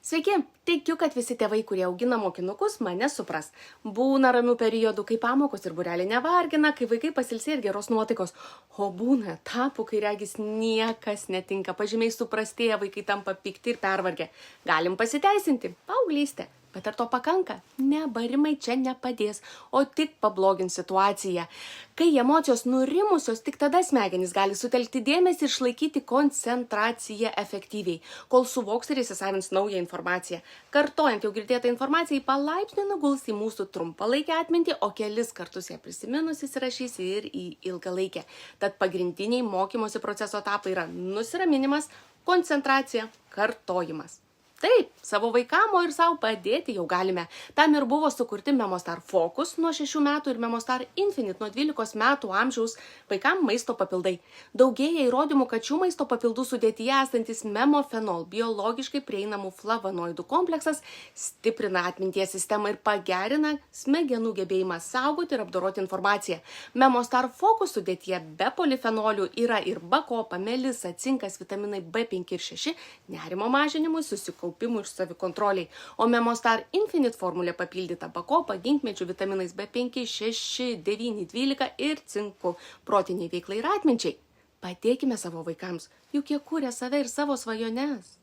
Sveiki, tikiu, kad visi tėvai, kurie augina mokinukus, mane supras. Būna ramių periodų, kai pamokos ir būreliai nevargina, kai vaikai pasilsė ir geros nuotaikos. O būna etapų, kai regis niekas netinka, pažymiai suprastėja, vaikai tampa pikti ir pervargę. Galim pasiteisinti, paauglystė. Bet ar to pakanka? Ne, barimai čia nepadės, o tik pablogins situaciją. Kai emocijos nurimusios, tik tada smegenys gali sutelkti dėmesį ir išlaikyti koncentraciją efektyviai, kol suvoks ir įsisavins naują informaciją. Kartojant jau girdėtą informaciją, į palaipsnį nuguls į mūsų trumpalaikę atmintį, o kelis kartus ją prisiminus įsirašys ir į ilgalaikę. Tad pagrindiniai mokymosi proceso etapai yra nusiraminimas, koncentracija, kartojimas. Taip, savo vaikam, o ir savo padėti jau galime. Tam ir buvo sukurti Memostar Focus nuo 6 metų ir Memostar Infinite nuo 12 metų amžiaus vaikam maisto papildai. Daugėja įrodymų, kad šių maisto papildų sudėtyje esantis memofenol, biologiškai prieinamų flavonoidų kompleksas, stiprina atminties sistemą ir pagerina smegenų gebėjimą saugoti ir apdoroti informaciją. Memostar Focus sudėtyje be polifenolių yra ir bakopa, melisa, cinkas, vitaminai B5 ir 6, nerimo mažinimui, susikaupimui ir savikontroliai. O Memostar Infinite formulė papildyta bakopa, ginkmedžių vitaminais B5, 6, 9, 12 ir cinku protiniai veiklai ir atminčiai. Padėkime savo vaikams, juk jie kuria save ir savo svajones.